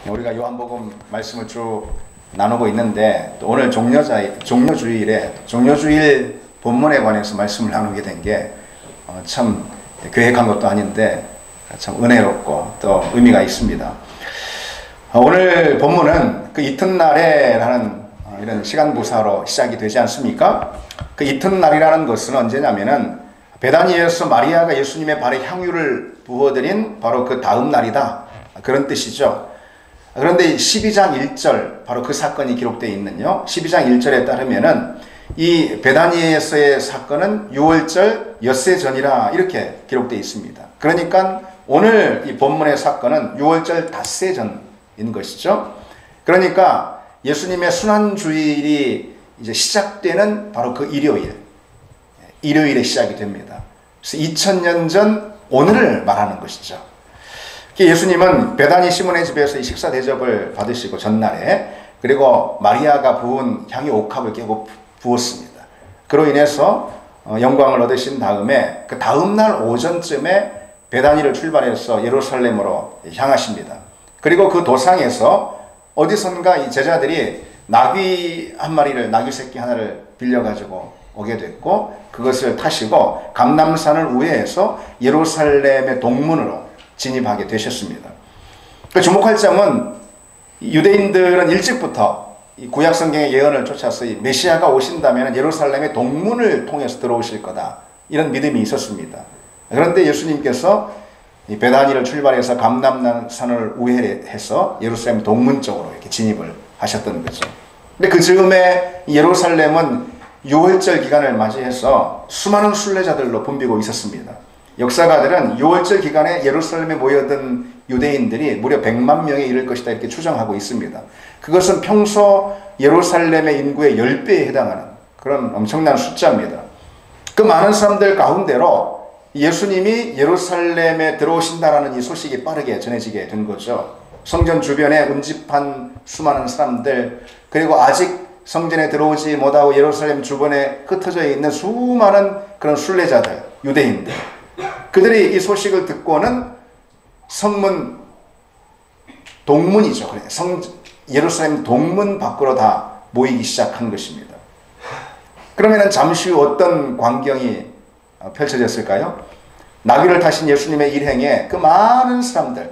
우리가 요한복음 말씀을 쭉 나누고 있는데 또 오늘 종료주일 본문에 관해서 말씀을 나누게 된 게 참 계획한 것도 아닌데 참 은혜롭고 또 의미가 있습니다. 오늘 본문은 그 이튿날에라는 이런 시간 부사로 시작이 되지 않습니까? 그 이튿날이라는 것은 언제냐면은 베다니에서 마리아가 예수님의 발에 향유를 부어드린 바로 그 다음 날이다, 그런 뜻이죠. 그런데 12장 1절, 바로 그 사건이 기록되어 있는요, 12장 1절에 따르면은 이 베다니에서의 사건은 6월절 엿새 전이라 이렇게 기록되어 있습니다. 그러니까 오늘 이 본문의 사건은 6월절 닷새 전인 것이죠. 그러니까 예수님의 순환주일이 이제 시작되는 바로 그 일요일에 시작이 됩니다. 그래서 2000년 전 오늘을 말하는 것이죠. 예수님은 베다니 시몬의 집에서 이 식사 대접을 받으시고 전날에, 그리고 마리아가 부은 향유 옥합을 깨고 부었습니다. 그로 인해서 영광을 얻으신 다음에 그 다음날 오전쯤에 베다니를 출발해서 예루살렘으로 향하십니다. 그리고 그 도상에서 어디선가 이 제자들이 나귀 새끼 하나를 빌려가지고 오게 됐고, 그것을 타시고 감람산을 우회해서 예루살렘의 동문으로 진입하게 되셨습니다. 주목할 점은 유대인들은 일찍부터 이 구약 성경의 예언을 쫓아서 이 메시아가 오신다면 예루살렘의 동문을 통해서 들어오실 거다, 이런 믿음이 있었습니다. 그런데 예수님께서 이 베다니를 출발해서 감람산을 우회해서 예루살렘 동문 쪽으로 이렇게 진입을 하셨던 거죠. 근데 그 즈음에 예루살렘은 6월절 기간을 맞이해서 수많은 순례자들로 붐비고 있었습니다. 역사가들은 6월절 기간에 예루살렘에 모여든 유대인들이 무려 100만 명에 이를 것이다, 이렇게 추정하고 있습니다. 그것은 평소 예루살렘의 인구의 10배에 해당하는 그런 엄청난 숫자입니다. 그 많은 사람들 가운데로 예수님이 예루살렘에 들어오신다라는 이 소식이 빠르게 전해지게 된 거죠. 성전 주변에 운집한 수많은 사람들, 그리고 아직 성전에 들어오지 못하고 예루살렘 주변에 흩어져 있는 수많은 그런 순례자들, 유대인들, 그들이 이 소식을 듣고는 성문 동문이죠. 예루살렘 동문 밖으로 다 모이기 시작한 것입니다. 그러면 잠시 후 어떤 광경이 펼쳐졌을까요? 나귀를 타신 예수님의 일행에 그 많은 사람들,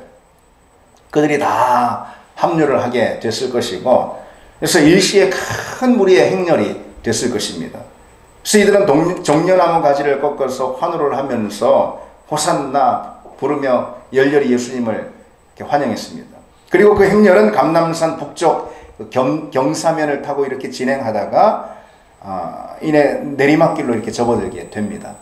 그들이 다 합류를 하게 됐을 것이고, 그래서 일시에 큰 무리의 행렬이 됐을 것입니다. 그래서 이들은 종려나무 가지를 꺾어서 환호를 하면서 호산나 부르며 열렬히 예수님을 환영했습니다. 그리고 그 행렬은 감람산 북쪽 경사면을 타고 이렇게 진행하다가 이내 내리막길로 이렇게 접어들게 됩니다.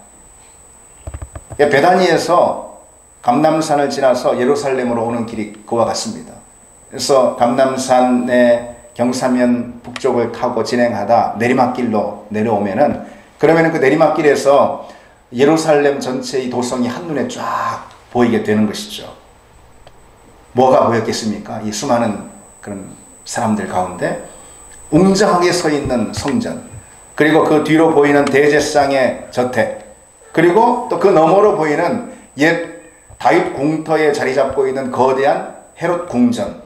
베다니에서 감람산을 지나서 예루살렘으로 오는 길이 그와 같습니다. 그래서 감람산의 경사면 북쪽을 타고 진행하다 내리막길로 내려오면은, 그러면은 그 내리막길에서 예루살렘 전체의 도성이 한눈에 쫙 보이게 되는 것이죠. 뭐가 보였겠습니까? 이 수많은 그런 사람들 가운데 웅장하게 서 있는 성전, 그리고 그 뒤로 보이는 대제사장의 저택, 그리고 또 그 너머로 보이는 옛 다윗 궁터에 자리 잡고 있는 거대한 헤롯 궁전,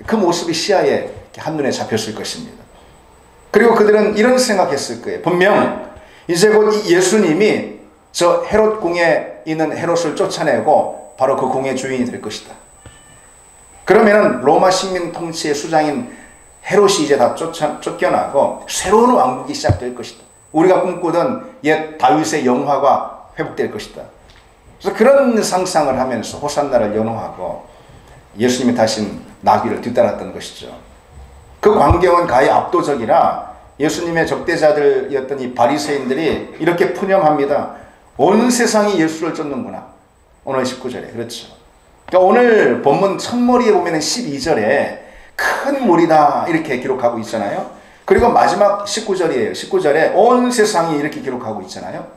그 모습이 시야에 한눈에 잡혔을 것입니다. 그리고 그들은 이런 생각했을 거예요. 분명 이제 곧 예수님이 저 헤롯 궁에 있는 헤롯을 쫓아내고 바로 그 궁의 주인이 될 것이다. 그러면은 로마 식민 통치의 수장인 헤롯이 이제 다 쫓겨나고 새로운 왕국이 시작될 것이다. 우리가 꿈꾸던 옛 다윗의 영화가 회복될 것이다. 그래서 그런 상상을 하면서 호산나를 연호하고 예수님이 타신 나귀를 뒤따랐던 것이죠. 그 광경은 가히 압도적이라 예수님의 적대자들이었던 이 바리새인들이 이렇게 푸념합니다. 온 세상이 예수를 쫓는구나. 오늘 19절에. 그렇죠. 그러니까 오늘 본문 첫머리에 보면 12절에 큰 무리다 이렇게 기록하고 있잖아요. 그리고 마지막 19절이에요. 19절에 온 세상이 이렇게 기록하고 있잖아요.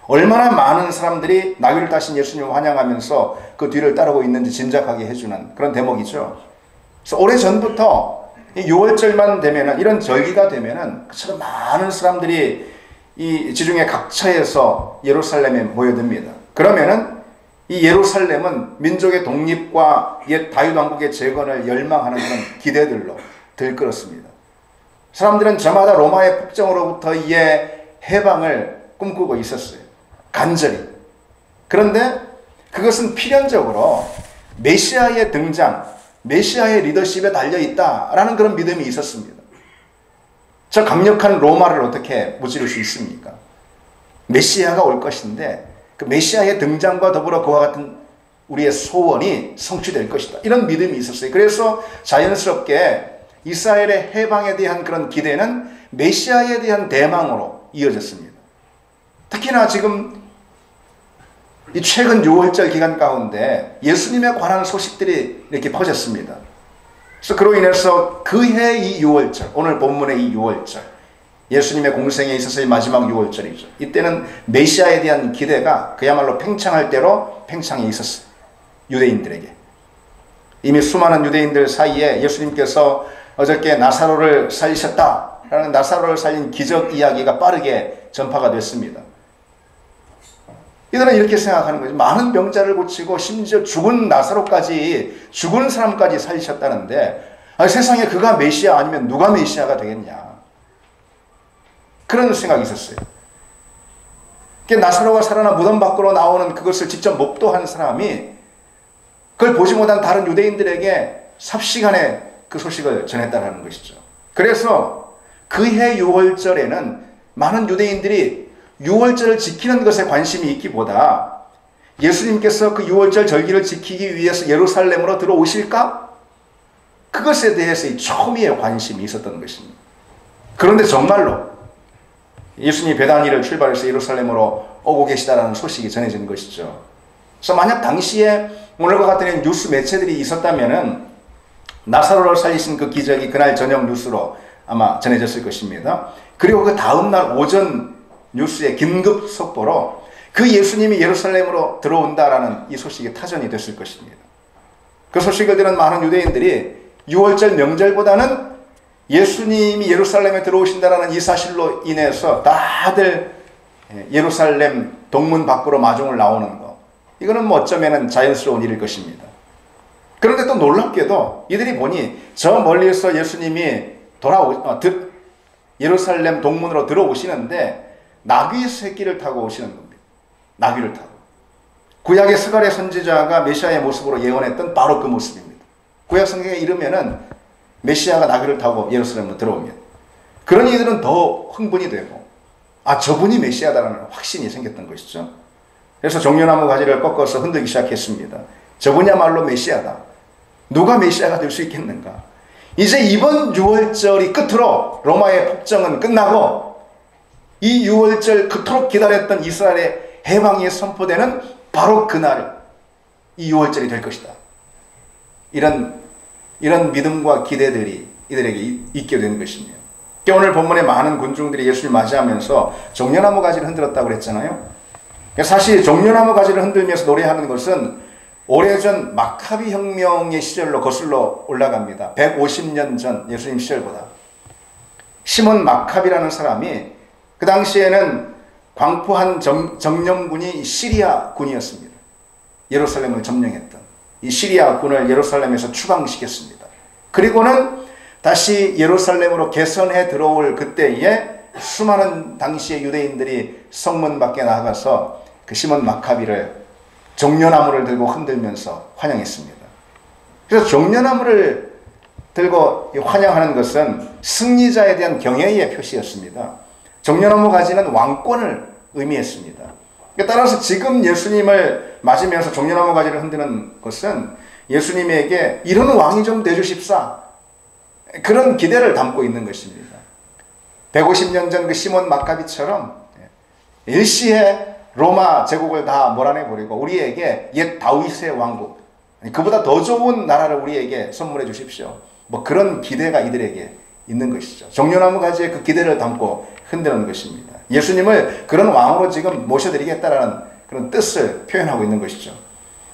얼마나 많은 사람들이 나귀를 타신 예수님을 환영하면서 그 뒤를 따르고 있는지 짐작하게 해주는 그런 대목이죠. 그래서 오래전부터 6월절만 되면은, 이런 절기가 되면은 그처럼 많은 사람들이 이 지중해 각처에서 예루살렘에 모여듭니다. 그러면은 이 예루살렘은 민족의 독립과 옛 다윗 왕국의 재건을 열망하는 그런 기대들로 들끓었습니다. 사람들은 저마다 로마의 폭정으로부터 이의 해방을 꿈꾸고 있었어요. 간절히. 그런데 그것은 필연적으로 메시아의 등장, 메시아의 리더십에 달려있다라는 그런 믿음이 있었습니다. 저 강력한 로마를 어떻게 무찌를 수 있습니까? 메시아가 올 것인데 그 메시아의 등장과 더불어 그와 같은 우리의 소원이 성취될 것이다. 이런 믿음이 있었어요. 그래서 자연스럽게 이스라엘의 해방에 대한 그런 기대는 메시아에 대한 대망으로 이어졌습니다. 특히나 지금 이 최근 6월절 기간 가운데 예수님에 관한 소식들이 이렇게 퍼졌습니다. 그래서 그로 인해서 그해 이 6월절, 오늘 본문의 이 6월절, 예수님의 공생에 있어서의 마지막 6월절이죠. 이때는 메시아에 대한 기대가 그야말로 팽창할 대로 팽창해 있었어요. 유대인들에게. 이미 수많은 유대인들 사이에 예수님께서 어저께 나사로를 살리셨다라는 나사로를 살린 기적 이야기가 빠르게 전파가 됐습니다. 이들은 이렇게 생각하는 거죠. 많은 병자를 고치고 심지어 죽은 나사로까지, 죽은 사람까지 살리셨다는데 세상에 그가 메시아 아니면 누가 메시아가 되겠냐. 그런 생각이 있었어요. 나사로가 살아나 무덤 밖으로 나오는 그것을 직접 목도한 사람이 그걸 보지 못한 다른 유대인들에게 삽시간에 그 소식을 전했다는 것이죠. 그래서 그해 6월절에는 많은 유대인들이 6월절을 지키는 것에 관심이 있기보다 예수님께서 그 6월절 절기를 지키기 위해서 예루살렘으로 들어오실까? 그것에 대해서 초미의 관심이 있었던 것입니다. 그런데 정말로 예수님이 베다니를 출발해서 예루살렘으로 오고 계시다라는 소식이 전해진 것이죠. 그래서 만약 당시에 오늘과 같은 뉴스 매체들이 있었다면은 나사로를 살리신 그 기적이 그날 저녁 뉴스로 아마 전해졌을 것입니다. 그리고 그 다음날 오전 뉴스의 긴급 속보로 그 예수님이 예루살렘으로 들어온다라는 이 소식이 타전이 됐을 것입니다. 그 소식을 들은 많은 유대인들이 6월절 명절보다는 예수님이 예루살렘에 들어오신다라는 이 사실로 인해서 다들 예루살렘 동문 밖으로 마중을 나오는 것. 이거는 뭐 어쩌면 자연스러운 일일 것입니다. 그런데 또 놀랍게도 이들이 보니 저 멀리서 예수님이 예루살렘 동문으로 들어오시는데 나귀 새끼를 타고 오시는 겁니다. 나귀를 타고. 구약의 스가랴 선지자가 메시아의 모습으로 예언했던 바로 그 모습입니다. 구약 성경에 이르면은 메시아가 나귀를 타고 예루살렘으로 들어오면 그러니 이들은 더 흥분이 되고 저분이 메시아다라는 확신이 생겼던 것이죠. 그래서 종려나무 가지를 꺾어서 흔들기 시작했습니다. 저분이야말로 메시아다. 누가 메시아가 될 수 있겠는가? 이제 이번 6월절이 끝으로 로마의 폭정은 끝나고 이 6월절 그토록 기다렸던 이스라엘의 해방이 선포되는 바로 그날 이 6월절이 될 것이다. 이런 믿음과 기대들이 이들에게 있게 되는 것입니다. 오늘 본문에 많은 군중들이 예수를 맞이하면서 종려나무 가지를 흔들었다고 그랬잖아요. 사실 종려나무 가지를 흔들면서 노래하는 것은 오래전 마카비 혁명의 시절로 거슬러 올라갑니다. 150년 전 예수님 시절보다. 시몬 마카비라는 사람이 그 당시에는 광포한 정령군이 시리아 군이었습니다. 예루살렘을 점령했던 이 시리아 군을 예루살렘에서 추방시켰습니다. 그리고는 다시 예루살렘으로 개선해 들어올 그때에 수많은 당시의 유대인들이 성문 밖에 나가서 그 시몬 마카비를 종려나무를 들고 흔들면서 환영했습니다. 그래서 종려나무를 들고 환영하는 것은 승리자에 대한 경애의 표시였습니다. 종려나무 가지는 왕권을 의미했습니다. 따라서 지금 예수님을 맞으면서 종려나무 가지를 흔드는 것은 예수님에게 이런 왕이 좀 되주십사, 그런 기대를 담고 있는 것입니다. 150년 전 그 시몬 마카비처럼 일시에 로마 제국을 다 몰아내버리고 우리에게 옛 다윗의 왕국, 그보다 더 좋은 나라를 우리에게 선물해 주십시오. 뭐 그런 기대가 이들에게 있는 것이죠. 종려나무 가지에 그 기대를 담고 흔드는 것입니다. 예수님을 그런 왕으로 지금 모셔드리겠다라는 그런 뜻을 표현하고 있는 것이죠.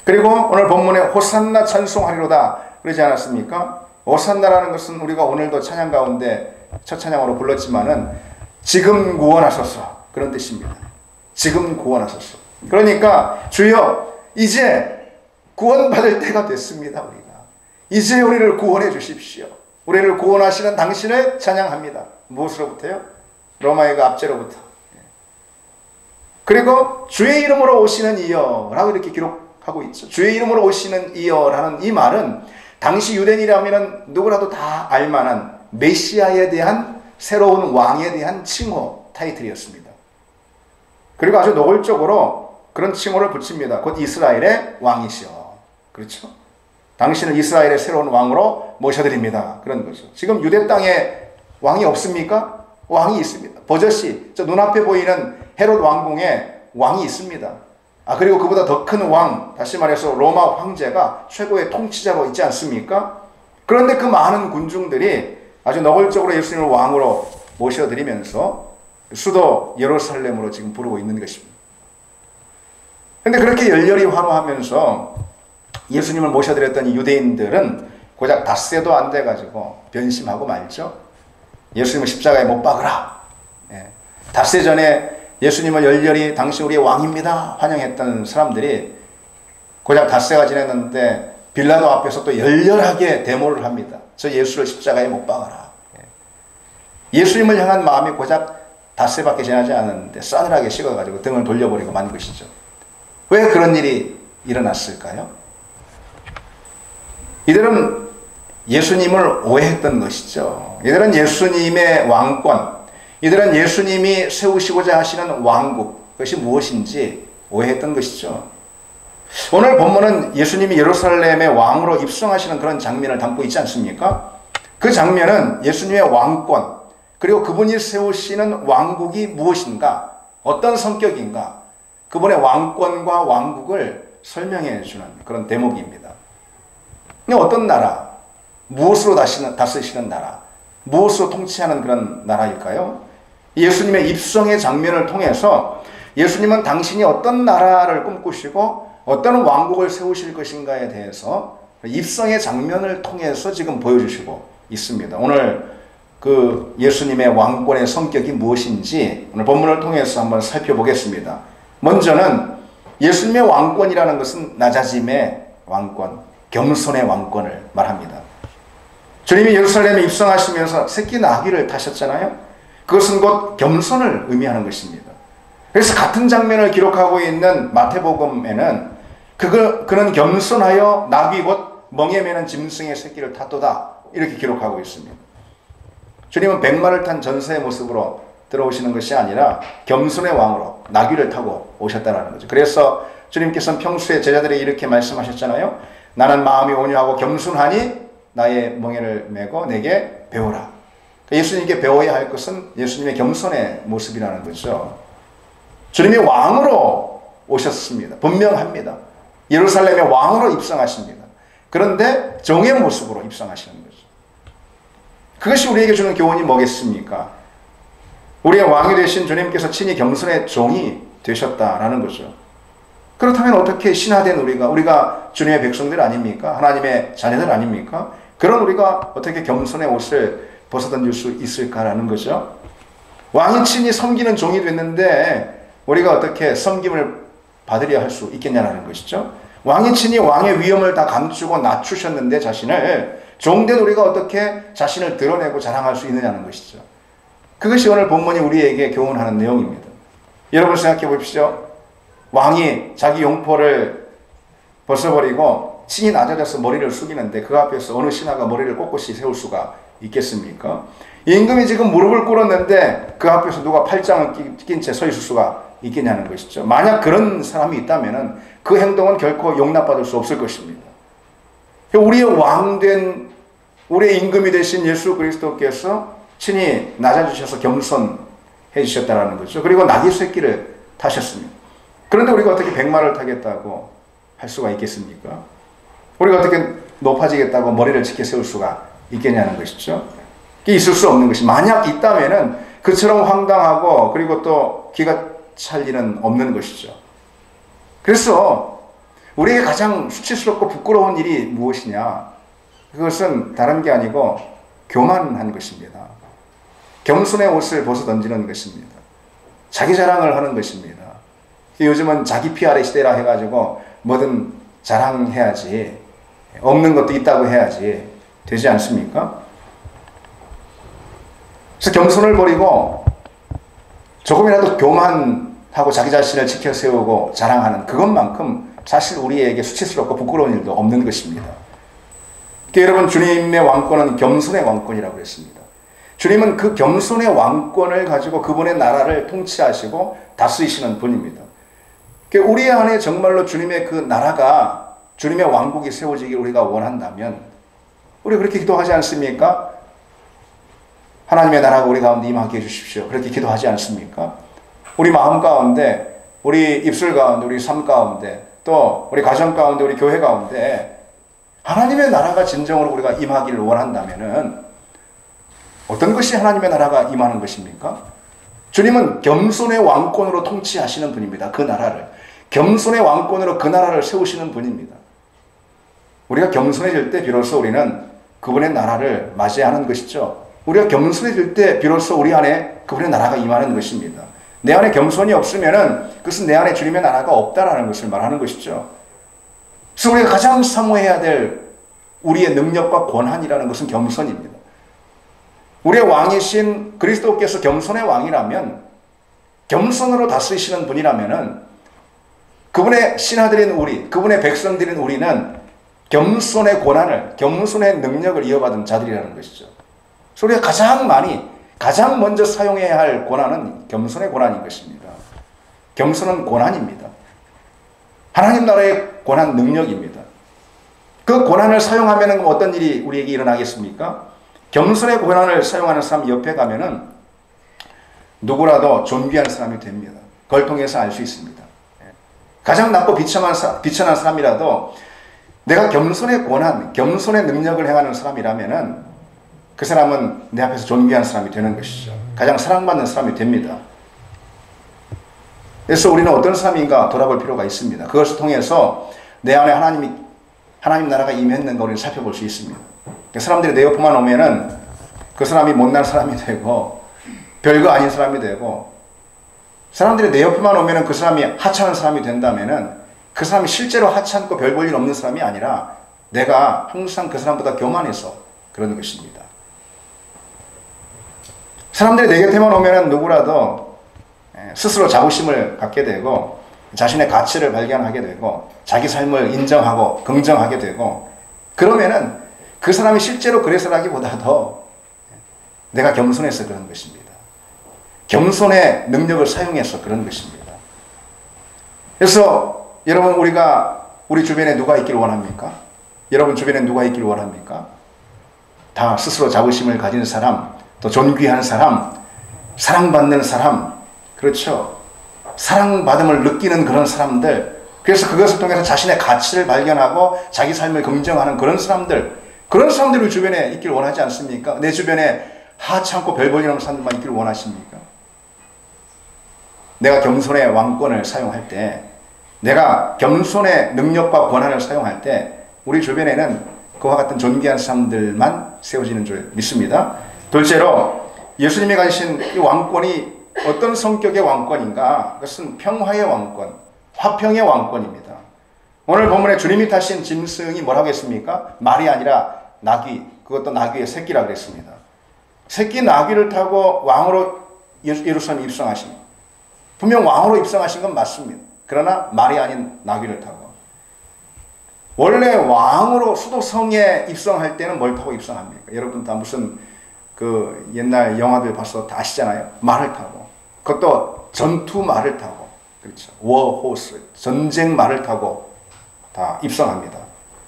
그리고 오늘 본문에 호산나 찬송하리로다 그러지 않았습니까? 호산나라는 것은 우리가 오늘도 찬양 가운데 첫 찬양으로 불렀지만은 지금 구원하소서, 그런 뜻입니다. 지금 구원하소서. 그러니까 주여 이제 구원받을 때가 됐습니다. 우리가 이제 우리를 구원해 주십시오. 우리를 구원하시는 당신을 찬양합니다. 무엇으로부터요? 로마의 그 압제로부터. 그리고 주의 이름으로 오시는 이여 라고 이렇게 기록하고 있죠. 주의 이름으로 오시는 이여 라는 이 말은 당시 유대인이라면 누구라도 다 알만한 메시아에 대한 새로운 왕에 대한 칭호 타이틀이었습니다. 그리고 아주 노골적으로 그런 칭호를 붙입니다. 곧 이스라엘의 왕이시여. 그렇죠? 당신은 이스라엘의 새로운 왕으로 모셔드립니다. 그런 거죠. 지금 유대 땅에 왕이 없습니까? 왕이 있습니다. 버젓이 저 눈앞에 보이는 헤롯 왕궁에 왕이 있습니다. 그리고 그보다 더 큰 왕, 다시 말해서 로마 황제가 최고의 통치자로 있지 않습니까? 그런데 그 많은 군중들이 아주 노골적으로 예수님을 왕으로 모셔드리면서 수도 예루살렘으로 지금 부르고 있는 것입니다. 그런데 그렇게 열렬히 환호하면서 예수님을 모셔드렸던 이 유대인들은 고작 닷새도 안 돼가지고 변심하고 말죠. 예수님을 십자가에 못 박으라. 닷새 전에 예수님을 열렬히 당신 우리의 왕입니다 환영했던 사람들이 고작 닷새가 지났는데 빌라도 앞에서 또 열렬하게 데모를 합니다. 저 예수를 십자가에 못 박아라. 예수님을 향한 마음이 고작 닷새밖에 지나지 않았는데 싸늘하게 식어가지고 등을 돌려버리고 만 것이죠. 왜 그런 일이 일어났을까요? 이들은 예수님을 오해했던 것이죠. 이들은 예수님의 왕권, 이들은 예수님이 세우시고자 하시는 왕국, 그것이 무엇인지 오해했던 것이죠. 오늘 본문은 예수님이 예루살렘의 왕으로 입성하시는 그런 장면을 담고 있지 않습니까? 그 장면은 예수님의 왕권, 그리고 그분이 세우시는 왕국이 무엇인가, 어떤 성격인가, 그분의 왕권과 왕국을 설명해 주는 그런 대목입니다. 어떤 나라, 무엇으로 다스리시는 나라, 무엇으로 통치하는 그런 나라일까요? 예수님의 입성의 장면을 통해서 예수님은 당신이 어떤 나라를 꿈꾸시고 어떤 왕국을 세우실 것인가에 대해서 입성의 장면을 통해서 지금 보여주시고 있습니다. 오늘 그 예수님의 왕권의 성격이 무엇인지 오늘 본문을 통해서 한번 살펴보겠습니다. 먼저는 예수님의 왕권이라는 것은 낮아짐의 왕권, 겸손의 왕권을 말합니다. 주님이 예루살렘에 입성하시면서 새끼 나귀를 타셨잖아요. 그것은 곧 겸손을 의미하는 것입니다. 그래서 같은 장면을 기록하고 있는 마태복음에는 그는 겸손하여 나귀 곧 멍에 매는 짐승의 새끼를 탔도다 이렇게 기록하고 있습니다. 주님은 백마를 탄 전세의 모습으로 들어오시는 것이 아니라 겸손의 왕으로 나귀를 타고 오셨다는 거죠. 그래서 주님께서는 평소에 제자들에게 이렇게 말씀하셨잖아요. 나는 마음이 온유하고 겸손하니 나의 멍에를 메고 내게 배우라. 예수님께 배워야 할 것은 예수님의 겸손의 모습이라는 거죠. 주님이 왕으로 오셨습니다. 분명합니다. 예루살렘의 왕으로 입성하십니다. 그런데 종의 모습으로 입성하시는 거죠. 그것이 우리에게 주는 교훈이 뭐겠습니까? 우리의 왕이 되신 주님께서 친히 겸손의 종이 되셨다라는 거죠. 그렇다면 어떻게 신하된 우리가 주님의 백성들 아닙니까? 하나님의 자녀들 아닙니까? 그런 우리가 어떻게 겸손의 옷을 벗어던질 수 있을까라는 거죠. 왕이 친히 섬기는 종이 됐는데 우리가 어떻게 섬김을 받으려 할 수 있겠냐는 것이죠. 왕이 친히 왕의 위엄을 다 감추고 낮추셨는데 자신을 종된 우리가 어떻게 자신을 드러내고 자랑할 수 있느냐는 것이죠. 그것이 오늘 본문이 우리에게 교훈하는 내용입니다. 여러분 생각해 보십시오. 왕이 자기 용포를 벗어버리고 친히 낮아져서 머리를 숙이는데 그 앞에서 어느 신하가 머리를 꼿꼿이 세울 수가 있겠습니까? 임금이 지금 무릎을 꿇었는데 그 앞에서 누가 팔짱을 낀 채 서 있을 수가 있겠냐는 것이죠. 만약 그런 사람이 있다면 그 행동은 결코 용납받을 수 없을 것입니다. 우리의 왕된 우리의 임금이 되신 예수 그리스도께서 친히 낮아주셔서 겸손해 주셨다는 거죠. 그리고 나귀 새끼를 타셨습니다. 그런데 우리가 어떻게 백마를 타겠다고 할 수가 있겠습니까? 우리가 어떻게 높아지겠다고 머리를 지켜 세울 수가 있겠냐는 것이죠. 이게 있을 수 없는 것이, 만약 있다면은 그처럼 황당하고 그리고 또 기가 찰 일은 없는 것이죠. 그래서 우리에게 가장 수치스럽고 부끄러운 일이 무엇이냐? 그것은 다른 게 아니고 교만한 것입니다. 겸손의 옷을 벗어 던지는 것입니다. 자기 자랑을 하는 것입니다. 요즘은 자기 PR의 시대라 해가지고 뭐든 자랑해야지, 없는 것도 있다고 해야지 되지 않습니까? 그래서 겸손을 버리고 조금이라도 교만하고 자기 자신을 지켜 세우고 자랑하는 그것만큼 사실 우리에게 수치스럽고 부끄러운 일도 없는 것입니다. 그러니까 여러분, 주님의 왕권은 겸손의 왕권이라고 했습니다. 주님은 그 겸손의 왕권을 가지고 그분의 나라를 통치하시고 다스리시는 분입니다. 그러니까 우리 안에 정말로 주님의 그 나라가, 주님의 왕국이 세워지길 우리가 원한다면 우리 그렇게 기도하지 않습니까? 하나님의 나라가 우리 가운데 임하게 해주십시오. 그렇게 기도하지 않습니까? 우리 마음 가운데, 우리 입술 가운데, 우리 삶 가운데, 또 우리 가정 가운데, 우리 교회 가운데 하나님의 나라가 진정으로 우리가 임하기를 원한다면은 어떤 것이 하나님의 나라가 임하는 것입니까? 주님은 겸손의 왕권으로 통치하시는 분입니다. 그 나라를. 겸손의 왕권으로 그 나라를 세우시는 분입니다. 우리가 겸손해질 때 비로소 우리는 그분의 나라를 맞이하는 것이죠. 우리가 겸손해질 때 비로소 우리 안에 그분의 나라가 임하는 것입니다. 내 안에 겸손이 없으면은 그것은 내 안에 주님의 나라가 없다라는 것을 말하는 것이죠. 그래서 우리가 가장 사모해야 될 우리의 능력과 권한이라는 것은 겸손입니다. 우리의 왕이신 그리스도께서 겸손의 왕이라면, 겸손으로 다스리시는 분이라면은 그분의 신하들인 우리, 그분의 백성들인 우리는 겸손의 권한을, 겸손의 능력을 이어받은 자들이라는 것이죠. 그래서 우리가 가장 먼저 사용해야 할 권한은 겸손의 권한인 것입니다. 겸손은 권한입니다. 하나님 나라의 권한, 능력입니다. 그 권한을 사용하면 어떤 일이 우리에게 일어나겠습니까? 겸손의 권한을 사용하는 사람 옆에 가면은 누구라도 존귀한 사람이 됩니다. 그걸 통해서 알 수 있습니다. 가장 낮고 비천한 사람이라도 내가 겸손의 권한, 겸손의 능력을 행하는 사람이라면은 그 사람은 내 앞에서 존귀한 사람이 되는 것이죠. 가장 사랑받는 사람이 됩니다. 그래서 우리는 어떤 사람인가 돌아볼 필요가 있습니다. 그것을 통해서 내 안에 하나님 나라가 임했는가 우리는 살펴볼 수 있습니다. 사람들이 내 옆에만 오면은 그 사람이 못난 사람이 되고 별거 아닌 사람이 되고, 사람들이 내 옆에만 오면은 그 사람이 하찮은 사람이 된다면은 그 사람이 실제로 하찮고 별 볼 일 없는 사람이 아니라 내가 항상 그 사람보다 교만해서 그런 것입니다. 사람들이 내 곁에만 오면은 누구라도 스스로 자부심을 갖게 되고 자신의 가치를 발견하게 되고 자기 삶을 인정하고 긍정하게 되고, 그러면은 그 사람이 실제로 그래서라기보다도 내가 겸손해서 그런 것입니다. 겸손의 능력을 사용해서 그런 것입니다. 그래서 여러분, 우리 주변에 누가 있기를 원합니까? 여러분 주변에 누가 있기를 원합니까? 다 스스로 자부심을 가진 사람, 또 존귀한 사람, 사랑받는 사람, 그렇죠? 사랑받음을 느끼는 그런 사람들, 그래서 그것을 통해서 자신의 가치를 발견하고 자기 삶을 긍정하는 그런 사람들이 주변에 있기를 원하지 않습니까? 내 주변에 하찮고 별 볼 일 없는 사람들만 있기를 원하십니까? 내가 겸손의 왕권을 사용할 때, 내가 겸손의 능력과 권한을 사용할 때 우리 주변에는 그와 같은 존귀한 사람들만 세워지는 줄 믿습니다. 둘째로, 예수님이 가지신 이 왕권이 어떤 성격의 왕권인가? 그것은 평화의 왕권, 화평의 왕권입니다. 오늘 본문에 주님이 타신 짐승이 뭐라고 했습니까? 말이 아니라 나귀, 그것도 나귀의 새끼라고 했습니다. 새끼 나귀를 타고 왕으로 예루살렘에 입성하십니다. 분명 왕으로 입성하신 건 맞습니다. 그러나 말이 아닌 나귀를 타고. 원래 왕으로 수도성에 입성할 때는 뭘 타고 입성합니까? 여러분 다 무슨 그 옛날 영화들 봐서 다 아시잖아요. 말을 타고. 그것도 전투 말을 타고. 그렇죠. 워호스, 전쟁 말을 타고 다 입성합니다.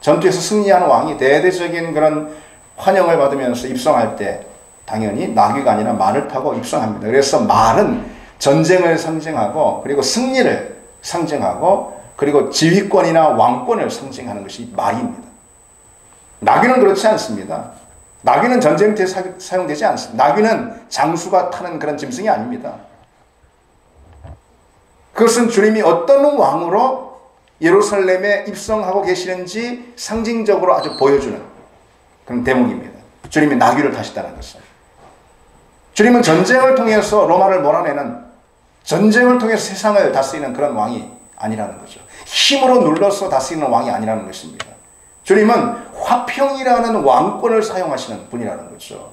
전투에서 승리하는 왕이 대대적인 그런 환영을 받으면서 입성할 때 당연히 나귀가 아니라 말을 타고 입성합니다. 그래서 말은 전쟁을 상징하고, 그리고 승리를 상징하고, 그리고 지휘권이나 왕권을 상징하는 것이 말입니다. 나귀는 그렇지 않습니다. 나귀는 전쟁터에 사용되지 않습니다. 나귀는 장수가 타는 그런 짐승이 아닙니다. 그것은 주님이 어떤 왕으로 예루살렘에 입성하고 계시는지 상징적으로 아주 보여주는 그런 대목입니다. 주님이 나귀를 타시다는 것은. 주님은 전쟁을 통해서 로마를 몰아내는, 전쟁을 통해서 세상을 다스리는 그런 왕이 아니라는 거죠. 힘으로 눌러서 다스리는 왕이 아니라는 것입니다. 주님은 화평이라는 왕권을 사용하시는 분이라는 거죠.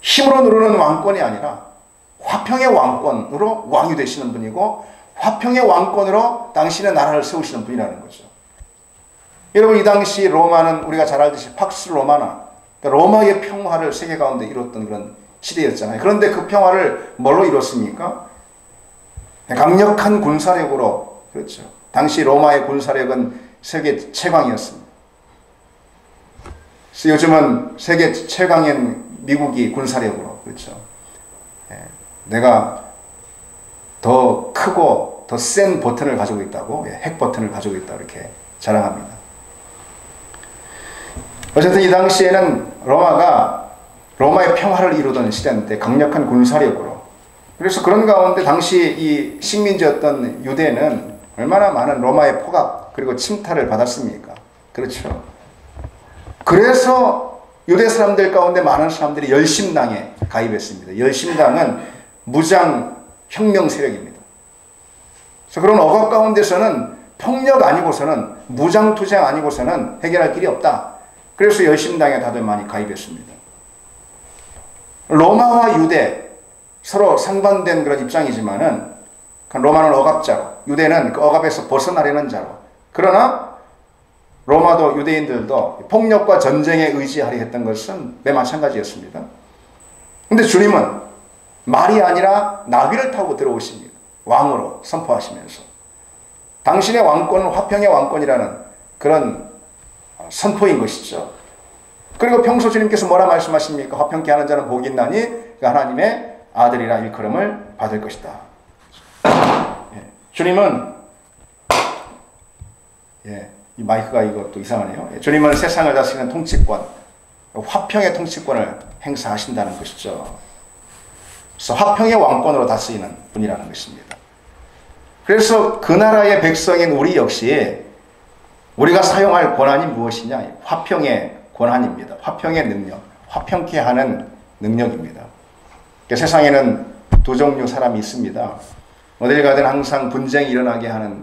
힘으로 누르는 왕권이 아니라 화평의 왕권으로 왕이 되시는 분이고 화평의 왕권으로 당신의 나라를 세우시는 분이라는 거죠. 여러분, 이 당시 로마는 우리가 잘 알듯이 팍스 로마나 로마의 평화를 세계 가운데 이뤘던 그런 시대였잖아요. 그런데 그 평화를 뭘로 이뤘습니까? 강력한 군사력으로. 그렇죠. 당시 로마의 군사력은 세계 최강이었습니다. 그래서 요즘은 세계 최강인 미국이 군사력으로, 그렇죠. 내가 더 크고 더 센 버튼을 가지고 있다고, 핵 버튼을 가지고 있다 이렇게 자랑합니다. 어쨌든 이 당시에는 로마의 평화를 이루던 시대인데 강력한 군사력으로. 그래서 그런 가운데 당시 이 식민지였던 유대는 얼마나 많은 로마의 포갑 그리고 침탈을 받았습니까? 그렇죠. 그래서 유대 사람들 가운데 많은 사람들이 열심당에 가입했습니다. 열심당은 무장 혁명 세력입니다. 그래서 그런 억압 가운데서는 폭력 아니고서는 무장투쟁 아니고서는 해결할 길이 없다. 그래서 열심당에 다들 많이 가입했습니다. 로마와 유대 서로 상반된 그런 입장이지만은 로마는 억압자로, 유대는 그 억압에서 벗어나려는 자로. 그러나 로마도 유대인들도 폭력과 전쟁에 의지하려 했던 것은 매 마찬가지였습니다. 근데 주님은 말이 아니라 나귀를 타고 들어오십니다. 왕으로 선포하시면서 당신의 왕권은 화평의 왕권이라는 그런 선포인 것이죠. 그리고 평소 주님께서 뭐라 말씀하십니까? 화평케 하는 자는 복이 있나니 그 하나님의 아들이라 일컬음을 받을 것이다. 주님은 이 마이크가 이것도 이상하네요. 주님은 세상을 다스리는 통치권, 화평의 통치권을 행사하신다는 것이죠. 그래서 화평의 왕권으로 다스리는 분이라는 것입니다. 그래서 그 나라의 백성인 우리 역시 우리가 사용할 권한이 무엇이냐? 화평의 권한입니다. 화평의 능력, 화평케 하는 능력입니다. 그러니까 세상에는 두 종류 사람이 있습니다. 어딜 가든 항상 분쟁이 일어나게 하는,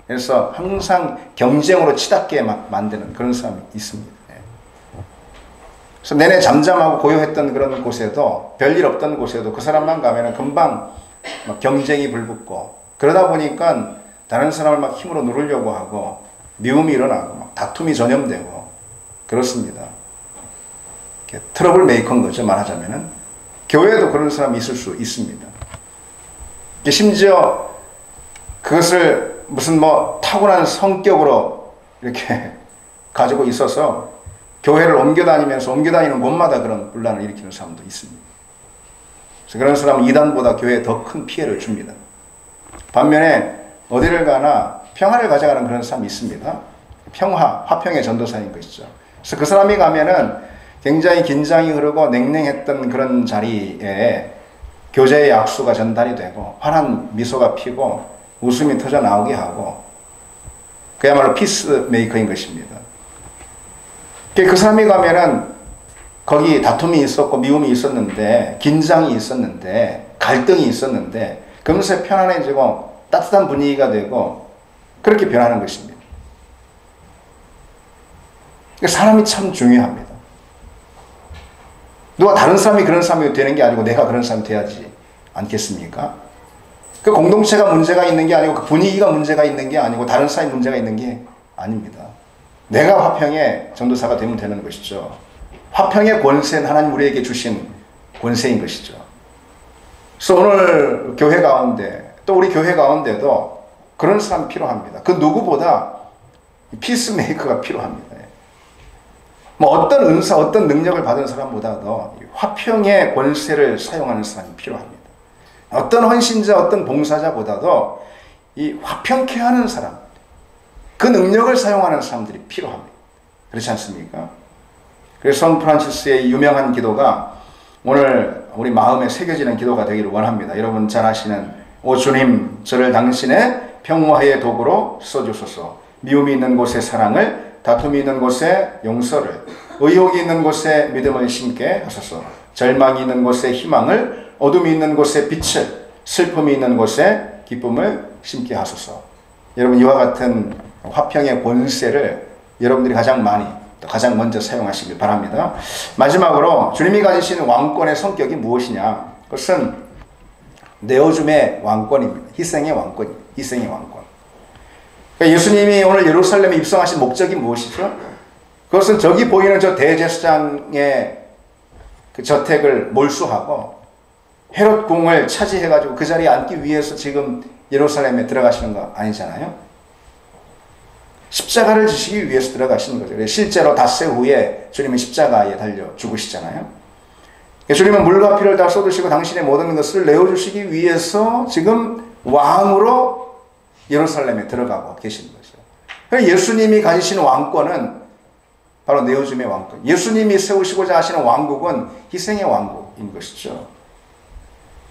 그래서 항상 경쟁으로 치닫게 만드는 그런 사람이 있습니다. 그래서 내내 잠잠하고 고요했던 그런 곳에도, 별일 없던 곳에도 그 사람만 가면은 금방 막 경쟁이 불붙고, 그러다 보니까 다른 사람을 막 힘으로 누르려고 하고 미움이 일어나고 막 다툼이 전염되고 그렇습니다. 트러블 메이커인 거죠, 말하자면은. 교회에도 그런 사람이 있을 수 있습니다. 심지어 그것을 무슨 타고난 성격으로 이렇게 가지고 있어서 교회를 옮겨 다니는 곳마다 그런 분란을 일으키는 사람도 있습니다. 그래서 그런 사람은 이단보다 교회에 더 큰 피해를 줍니다. 반면에 어디를 가나 평화를 가져가는 그런 사람이 있습니다. 화평의 전도사인 것이죠. 그래서 그 사람이 가면은 굉장히 긴장이 흐르고 냉랭했던 그런 자리에 교제의 약수가 전달이 되고 환한 미소가 피고 웃음이 터져 나오게 하고, 그야말로 피스메이커인 것입니다. 그 사람이 가면은 거기 다툼이 있었고 미움이 있었는데, 긴장이 있었는데, 갈등이 있었는데 금세 편안해지고 따뜻한 분위기가 되고 그렇게 변하는 것입니다. 사람이 참 중요합니다. 누가 다른 사람이 그런 사람이 되는 게 아니고 내가 그런 사람이 돼야지 않겠습니까? 그 공동체가 문제가 있는 게 아니고 그 분위기가 문제가 있는 게 아니고 다른 사람이 문제가 있는 게 아닙니다. 내가 화평의 전도사가 되면 되는 것이죠. 화평의 권세는 하나님 우리에게 주신 권세인 것이죠. 그래서 오늘 교회 가운데, 또 우리 교회 가운데도 그런 사람이 필요합니다. 그 누구보다 피스메이커가 필요합니다. 어떤 은사, 어떤 능력을 받은 사람보다도 화평의 권세를 사용하는 사람이 필요합니다. 어떤 헌신자, 어떤 봉사자보다도 이 화평케 하는 사람, 그 능력을 사용하는 사람들이 필요합니다. 그렇지 않습니까? 그래서 성 프란시스의 유명한 기도가 오늘 우리 마음에 새겨지는 기도가 되기를 원합니다. 여러분 잘 아시는 오 주님, 저를 당신의 평화의 도구로 써주소서. 미움이 있는 곳에 사랑을, 다툼이 있는 곳에 용서를, 의혹이 있는 곳에 믿음을 심게 하소서. 절망이 있는 곳에 희망을, 어둠이 있는 곳에 빛을, 슬픔이 있는 곳에 기쁨을 심게 하소서. 여러분 이와 같은 화평의 권세를 여러분들이 가장 많이 또 가장 먼저 사용하시길 바랍니다. 마지막으로 주님이 가지신 왕권의 성격이 무엇이냐? 그것은 내어줌의 왕권입니다. 희생의 왕권. 희생의 왕권. 그러니까 예수님이 오늘 예루살렘에 입성하신 목적이 무엇이죠? 그것은 저기 보이는 저 대제사장의 그 저택을 몰수하고 헤롯 궁을 차지해가지고 그 자리에 앉기 위해서 지금 예루살렘에 들어가시는 거 아니잖아요. 십자가를 지시기 위해서 들어가시는 거죠. 실제로 닷새 후에 주님은 십자가에 달려 죽으시잖아요. 주님은 물과 피를 다 쏟으시고 당신의 모든 것을 내어주시기 위해서 지금 왕으로 예루살렘에 들어가고 계시는 거죠. 예수님이 가지시는 왕권은 바로 내어줌의 왕권. 예수님이 세우시고자 하시는 왕국은 희생의 왕국인 것이죠.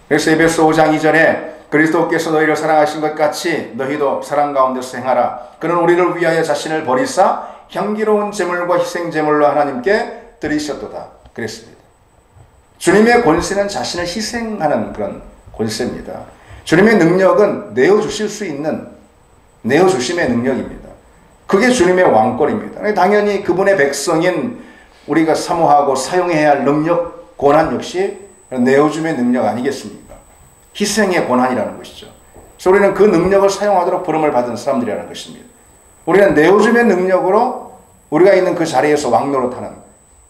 그래서 에베소 5장 2절에 그리스도께서 너희를 사랑하신 것 같이 너희도 사랑 가운데서 행하라. 그는 우리를 위하여 자신을 버리사 향기로운 제물과 희생 제물로 하나님께 드리셨도다. 그랬습니다. 주님의 권세는 자신을 희생하는 그런 권세입니다. 주님의 능력은 내어주실 수 있는 내어주심의 능력입니다. 그게 주님의 왕권입니다. 당연히 그분의 백성인 우리가 사모하고 사용해야 할 능력, 권한 역시 내어줌의 능력 아니겠습니까? 희생의 권한이라는 것이죠. 그래서 우리는 그 능력을 사용하도록 부름을 받은 사람들이라는 것입니다. 우리는 내어줌의 능력으로 우리가 있는 그 자리에서 왕노릇하는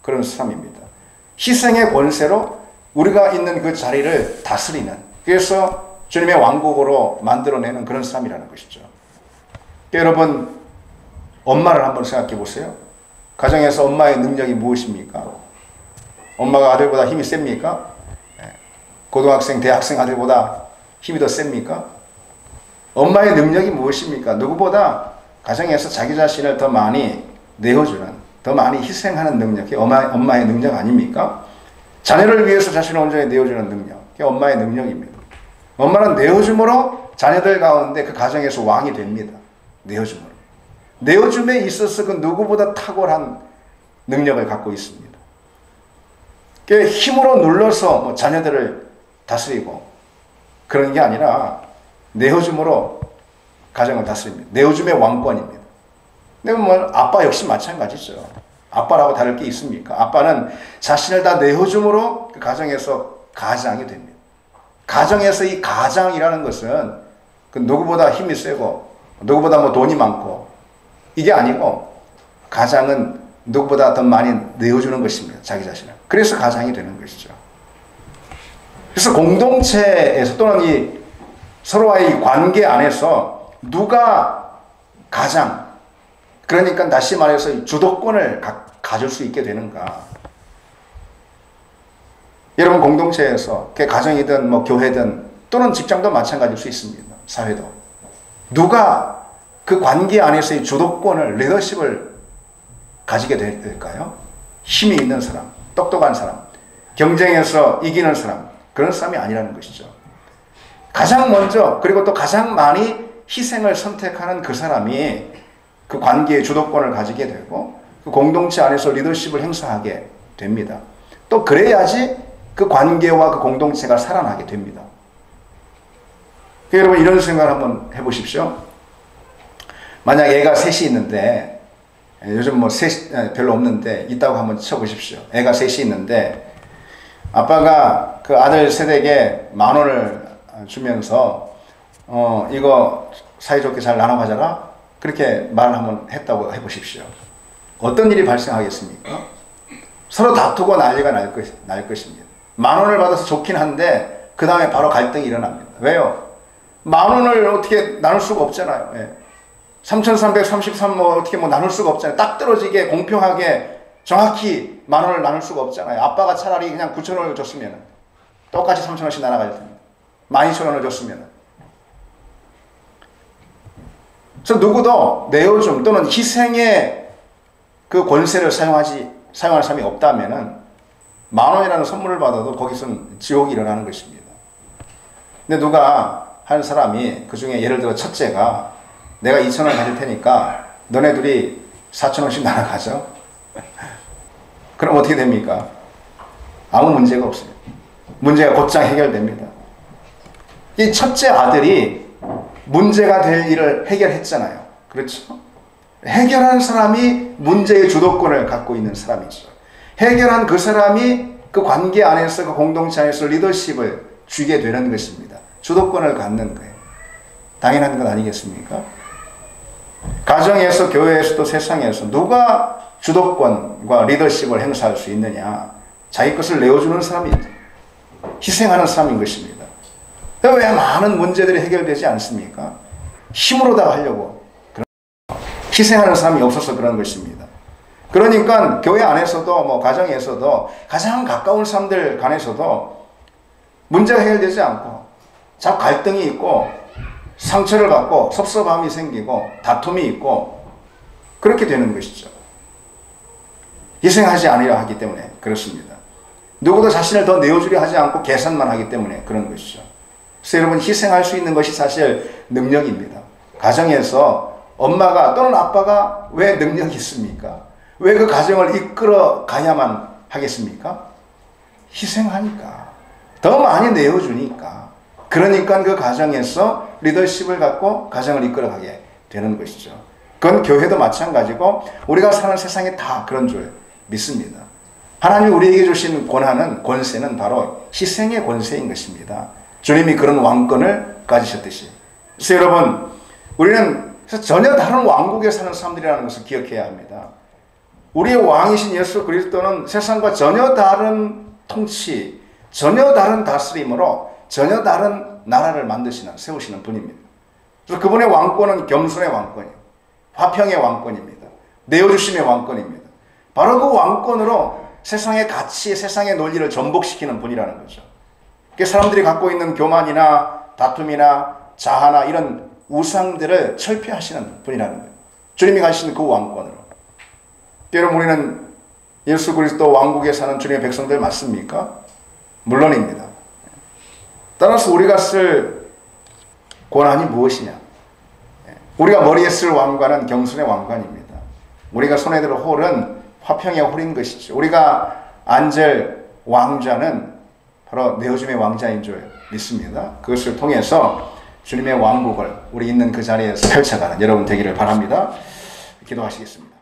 그런 사람입니다. 희생의 권세로 우리가 있는 그 자리를 다스리는, 그래서 주님의 왕국으로 만들어내는 그런 사람이라는 것이죠. 여러분, 엄마를 한번 생각해 보세요. 가정에서 엄마의 능력이 무엇입니까? 엄마가 아들보다 힘이 셉니까? 고등학생, 대학생 아들보다 힘이 더 셉니까? 엄마의 능력이 무엇입니까? 누구보다 가정에서 자기 자신을 더 많이 내어주는, 더 많이 희생하는 능력이 엄마의 능력 아닙니까? 자녀를 위해서 자신을 온전히 내어주는 능력, 그게 엄마의 능력입니다. 엄마는 내어줌으로 자녀들 가운데 그 가정에서 왕이 됩니다. 내어줌으로. 내어줌에 있어서 그 누구보다 탁월한 능력을 갖고 있습니다. 그 힘으로 눌러서 자녀들을 다스리고 그런 게 아니라 내어줌으로 가정을 다스립니다. 내어줌의 왕권입니다. 근데 아빠 역시 마찬가지죠. 아빠라고 다를 게 있습니까? 아빠는 자신을 다 내어줌으로 그 가정에서 가장이 됩니다. 가정에서 이 가장이라는 것은 그 누구보다 힘이 세고 누구보다 돈이 많고 이게 아니고, 가장은 누구보다 더 많이 내어주는 것입니다. 자기 자신을. 그래서 가장이 되는 것이죠. 그래서 공동체에서 또는 이 서로와의 관계 안에서 누가 가장, 그러니까 다시 말해서 주도권을 가질 수 있게 되는가. 여러분, 공동체에서 가정이든 교회든 또는 직장도 마찬가지일 수 있습니다. 사회도. 누가 그 관계 안에서의 주도권을, 리더십을 가지게 될까요? 힘이 있는 사람, 똑똑한 사람, 경쟁에서 이기는 사람, 그런 사람이 아니라는 것이죠. 가장 먼저, 그리고 또 가장 많이 희생을 선택하는 그 사람이 그 관계의 주도권을 가지게 되고 그 공동체 안에서 리더십을 행사하게 됩니다. 또 그래야지 그 관계와 그 공동체가 살아나게 됩니다. 여러분, 이런 생각을 한번 해보십시오. 만약 애가 셋이 있는데, 요즘 셋이 별로 없는데 있다고 한번 쳐보십시오. 애가 셋이 있는데 아빠가 그 아들 셋에게 10,000원을 주면서 이거 사이좋게 잘 나눠 가져라, 그렇게 말을 한번 했다고 해보십시오. 어떤 일이 발생하겠습니까? 서로 다투고 난리가 날 것입니다. 10,000원을 받아서 좋긴 한데 그 다음에 바로 갈등이 일어납니다. 왜요? 10,000원을 어떻게 나눌 수가 없잖아요. 예. 3,333 어떻게 나눌 수가 없잖아요. 딱 떨어지게 공평하게 정확히 10,000원을 나눌 수가 없잖아요. 아빠가 차라리 그냥 9,000원을 줬으면 똑같이 3,000원씩 나눠갈 텐데 12,000원을 줬으면. 그래서 누구도 내어줌 또는 희생의 그 권세를 사용할 사람이 없다면은 10,000원이라는 선물을 받아도 거기서는 지옥이 일어나는 것입니다. 근데 누가 한 사람이, 그 중에 예를 들어 첫째가 내가 2,000원 가질 테니까 너네 둘이 4,000원씩 나눠가죠. 그럼 어떻게 됩니까? 아무 문제가 없습니다. 문제가 곧장 해결됩니다. 이 첫째 아들이 문제가 될 일을 해결했잖아요. 그렇죠? 해결한 사람이 문제의 주도권을 갖고 있는 사람이죠. 해결한 그 사람이 그 관계 안에서, 그 공동체 안에서 리더십을 쥐게 되는 것입니다. 주도권을 갖는 거예요. 당연한 것 아니겠습니까? 가정에서, 교회에서도 세상에서 누가 주도권과 리더십을 행사할 수 있느냐? 자기 것을 내어주는 사람이, 희생하는 사람인 것입니다. 왜 많은 문제들이 해결되지 않습니까? 힘으로다가 하려고 희생하는 사람이 없어서 그런 것입니다. 그러니까 교회 안에서도 뭐 가정에서도 가장 가까운 사람들 간에서도 문제가 해결되지 않고 자꾸 갈등이 있고 상처를 받고 섭섭함이 생기고 다툼이 있고 그렇게 되는 것이죠. 희생하지 않으려 하기 때문에 그렇습니다. 누구도 자신을 더 내어주려 하지 않고 계산만 하기 때문에 그런 것이죠. 그래서 여러분, 희생할 수 있는 것이 사실 능력입니다. 가정에서 엄마가 또는 아빠가 왜 능력이 있습니까? 왜 그 가정을 이끌어 가야만 하겠습니까? 희생하니까. 더 많이 내어주니까. 그러니까 그 가정에서 리더십을 갖고 가정을 이끌어가게 되는 것이죠. 그건 교회도 마찬가지고 우리가 사는 세상이 다 그런 줄 믿습니다. 하나님이 우리에게 주신 권한은, 권세는 바로 희생의 권세인 것입니다. 주님이 그런 왕권을 가지셨듯이. 그래서 여러분, 우리는 전혀 다른 왕국에 사는 사람들이라는 것을 기억해야 합니다. 우리의 왕이신 예수 그리스도는 세상과 전혀 다른 통치, 전혀 다른 다스림으로 전혀 다른 나라를 세우시는 분입니다. 그래서 그분의 왕권은 겸손의 왕권이에요. 화평의 왕권입니다. 내어주심의 왕권입니다. 바로 그 왕권으로 세상의 가치, 세상의 논리를 전복시키는 분이라는 거죠. 사람들이 갖고 있는 교만이나 다툼이나 자아나 이런 우상들을 철폐하시는 분이라는 거예요. 주님이 가시는 그 왕권으로. 여러분, 우리는 예수 그리스도 왕국에 사는 주님의 백성들 맞습니까? 물론입니다. 따라서 우리가 쓸 권한이 무엇이냐? 우리가 머리에 쓸 왕관은 겸손의 왕관입니다. 우리가 손에 들 홀은 화평의 홀인 것이죠. 우리가 앉을 왕좌는 바로 내어줌의 왕자인 줄 믿습니다. 그것을 통해서 주님의 왕국을 우리 있는 그 자리에서 펼쳐가는 여러분 되기를 바랍니다. 기도하시겠습니다.